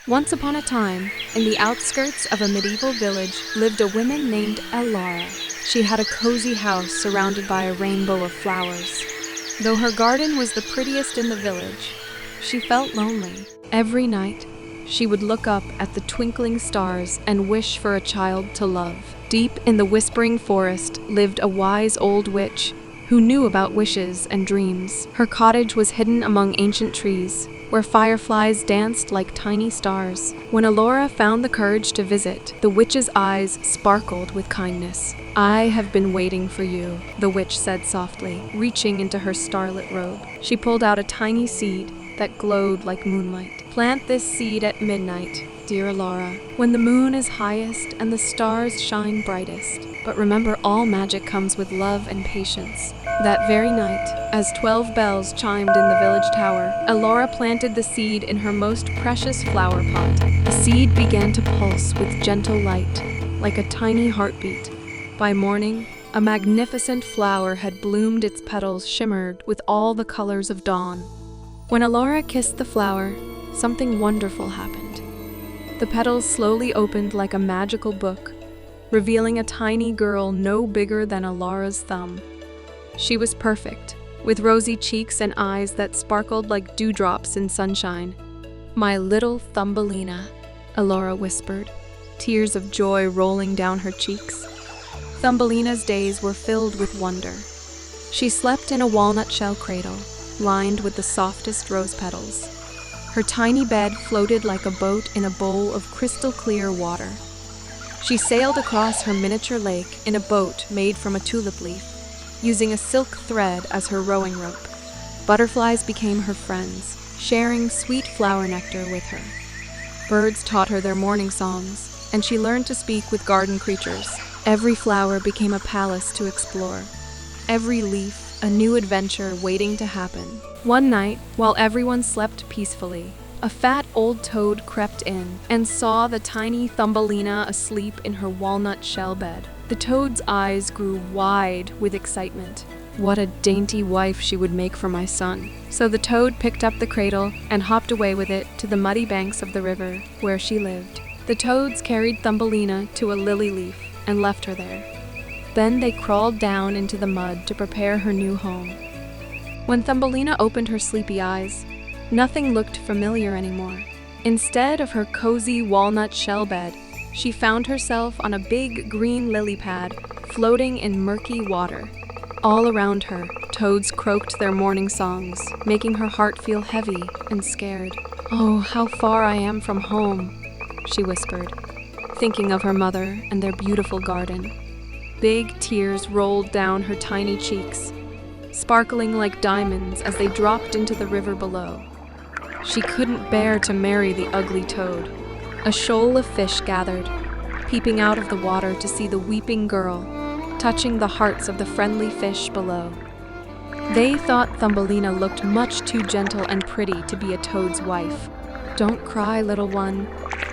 Once upon a time, in the outskirts of a medieval village, lived a woman named Elara. She had a cozy house surrounded by a rainbow of flowers. Though her garden was the prettiest in the village, she felt lonely. Every night, she would look up at the twinkling stars and wish for a child to love. Deep in the whispering forest lived a wise old witch who knew about wishes and dreams. Her cottage was hidden among ancient trees, where fireflies danced like tiny stars. When Elora found the courage to visit, the witch's eyes sparkled with kindness. "I have been waiting for you," the witch said softly, reaching into her starlit robe. She pulled out a tiny seed that glowed like moonlight. "Plant this seed at midnight, dear Elora, when the moon is highest and the stars shine brightest. But remember, all magic comes with love and patience." That very night, as 12 bells chimed in the village tower, Elora planted the seed in her most precious flower pot. The seed began to pulse with gentle light, like a tiny heartbeat. By morning, a magnificent flower had bloomed. Its petals shimmered with all the colors of dawn. When Elora kissed the flower, something wonderful happened. The petals slowly opened like a magical book, revealing a tiny girl no bigger than Elora's thumb. She was perfect, with rosy cheeks and eyes that sparkled like dewdrops in sunshine. "My little Thumbelina," Elora whispered, tears of joy rolling down her cheeks. Thumbelina's days were filled with wonder. She slept in a walnut shell cradle, lined with the softest rose petals. Her tiny bed floated like a boat in a bowl of crystal clear water. She sailed across her miniature lake in a boat made from a tulip leaf, using a silk thread as her rowing rope. Butterflies became her friends, sharing sweet flower nectar with her. Birds taught her their morning songs, and she learned to speak with garden creatures. Every flower became a palace to explore. Every leaf, a new adventure waiting to happen. One night, while everyone slept peacefully, a fat old toad crept in and saw the tiny Thumbelina asleep in her walnut shell bed. The toad's eyes grew wide with excitement. What a dainty wife she would make for my son. So the toad picked up the cradle and hopped away with it to the muddy banks of the river where she lived. The toads carried Thumbelina to a lily leaf and left her there. Then they crawled down into the mud to prepare her new home. When Thumbelina opened her sleepy eyes, nothing looked familiar anymore. Instead of her cozy walnut shell bed, she found herself on a big green lily pad floating in murky water. All around her, toads croaked their morning songs, making her heart feel heavy and scared. "Oh, how far I am from home," she whispered, thinking of her mother and their beautiful garden. Big tears rolled down her tiny cheeks, sparkling like diamonds as they dropped into the river below. She couldn't bear to marry the ugly toad. A shoal of fish gathered, peeping out of the water to see the weeping girl, touching the hearts of the friendly fish below. They thought Thumbelina looked much too gentle and pretty to be a toad's wife. "Don't cry, little one,"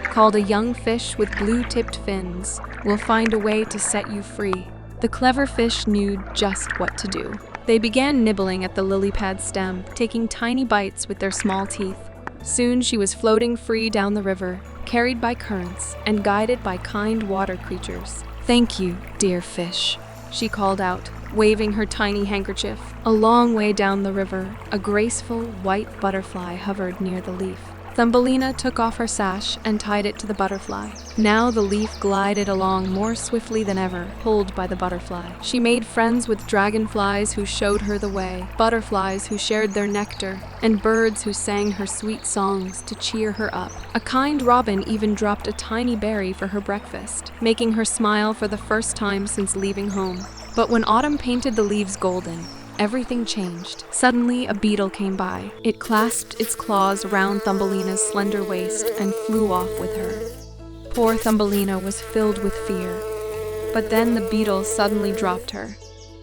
called a young fish with blue-tipped fins. "We'll find a way to set you free." The clever fish knew just what to do. They began nibbling at the lily pad stem, taking tiny bites with their small teeth. Soon she was floating free down the river, carried by currents and guided by kind water creatures. "Thank you, dear fish," she called out, waving her tiny handkerchief. A long way down the river, a graceful white butterfly hovered near the leaf. Thumbelina took off her sash and tied it to the butterfly. Now the leaf glided along more swiftly than ever, pulled by the butterfly. She made friends with dragonflies who showed her the way, butterflies who shared their nectar, and birds who sang her sweet songs to cheer her up. A kind robin even dropped a tiny berry for her breakfast, making her smile for the first time since leaving home. But when autumn painted the leaves golden, everything changed. Suddenly, a beetle came by. It clasped its claws around Thumbelina's slender waist and flew off with her. Poor Thumbelina was filled with fear. But then the beetle suddenly dropped her.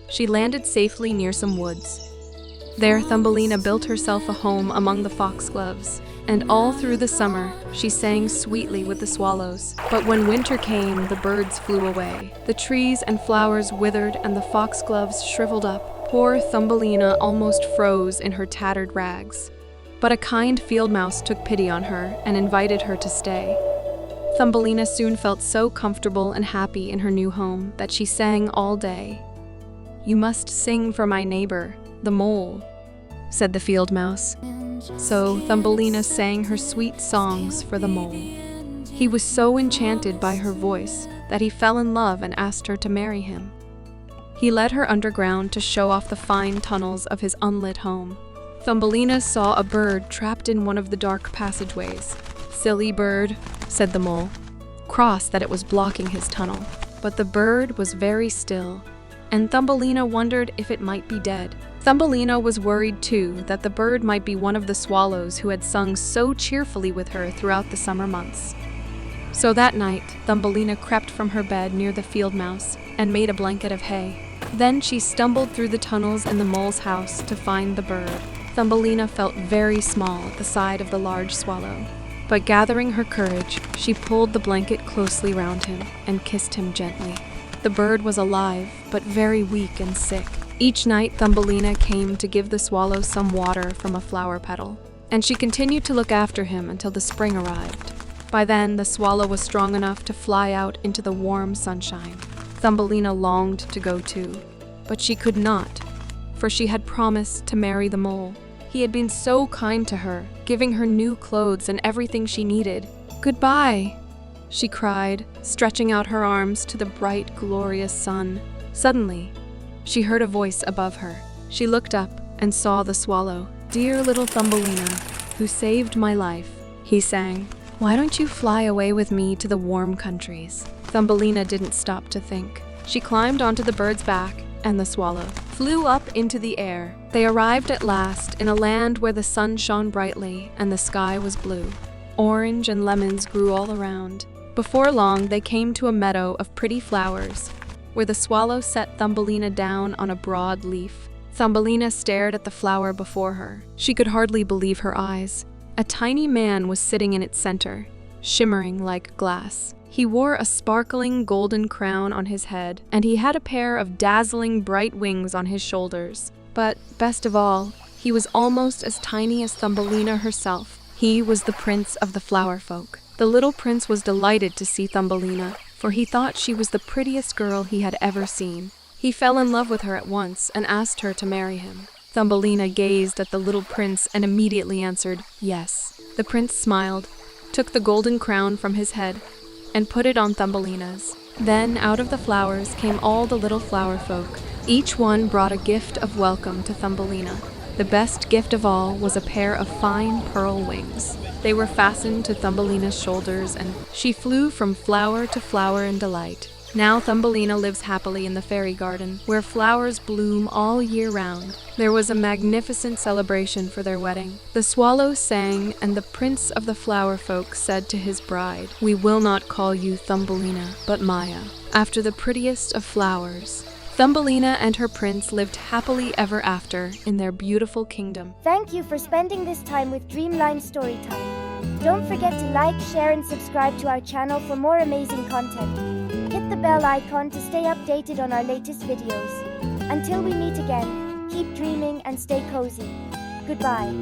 She landed safely near some woods. There, Thumbelina built herself a home among the foxgloves, and all through the summer, she sang sweetly with the swallows. But when winter came, the birds flew away. The trees and flowers withered, and the foxgloves shriveled up. Poor Thumbelina almost froze in her tattered rags. But a kind field mouse took pity on her and invited her to stay. Thumbelina soon felt so comfortable and happy in her new home that she sang all day. "You must sing for my neighbor, the mole," said the field mouse. So Thumbelina sang her sweet songs for the mole. He was so enchanted by her voice that he fell in love and asked her to marry him. He led her underground to show off the fine tunnels of his unlit home. Thumbelina saw a bird trapped in one of the dark passageways. "Silly bird," said the mole, cross that it was blocking his tunnel. But the bird was very still, and Thumbelina wondered if it might be dead. Thumbelina was worried too that the bird might be one of the swallows who had sung so cheerfully with her throughout the summer months. So that night, Thumbelina crept from her bed near the field mouse and made a blanket of hay. Then she stumbled through the tunnels in the mole's house to find the bird. Thumbelina felt very small at the side of the large swallow. But gathering her courage, she pulled the blanket closely round him and kissed him gently. The bird was alive, but very weak and sick. Each night, Thumbelina came to give the swallow some water from a flower petal, and she continued to look after him until the spring arrived. By then, the swallow was strong enough to fly out into the warm sunshine. Thumbelina longed to go too, but she could not, for she had promised to marry the mole. He had been so kind to her, giving her new clothes and everything she needed. "Goodbye," she cried, stretching out her arms to the bright, glorious sun. Suddenly, she heard a voice above her. She looked up and saw the swallow. "Dear little Thumbelina, who saved my life," he sang. "Why don't you fly away with me to the warm countries?" Thumbelina didn't stop to think. She climbed onto the bird's back, and the swallow flew up into the air. They arrived at last in a land where the sun shone brightly and the sky was blue. Orange and lemons grew all around. Before long, they came to a meadow of pretty flowers, where the swallow set Thumbelina down on a broad leaf. Thumbelina stared at the flower before her. She could hardly believe her eyes. A tiny man was sitting in its center, shimmering like glass. He wore a sparkling golden crown on his head, and he had a pair of dazzling bright wings on his shoulders. But, best of all, he was almost as tiny as Thumbelina herself. He was the prince of the flower folk. The little prince was delighted to see Thumbelina, for he thought she was the prettiest girl he had ever seen. He fell in love with her at once and asked her to marry him. Thumbelina gazed at the little prince and immediately answered, "Yes." The prince smiled, took the golden crown from his head, and put it on Thumbelina's. Then out of the flowers came all the little flower folk. Each one brought a gift of welcome to Thumbelina. The best gift of all was a pair of fine pearl wings. They were fastened to Thumbelina's shoulders, and she flew from flower to flower in delight. Now Thumbelina lives happily in the fairy garden, where flowers bloom all year round. There was a magnificent celebration for their wedding. The swallow sang, and the prince of the flower folk said to his bride, "We will not call you Thumbelina, but Maya, after the prettiest of flowers." Thumbelina and her prince lived happily ever after in their beautiful kingdom. Thank you for spending this time with Dreamline Storytime. Don't forget to like, share, and subscribe to our channel for more amazing content. Hit the bell icon to stay updated on our latest videos. Until we meet again, keep dreaming and stay cozy. Goodbye.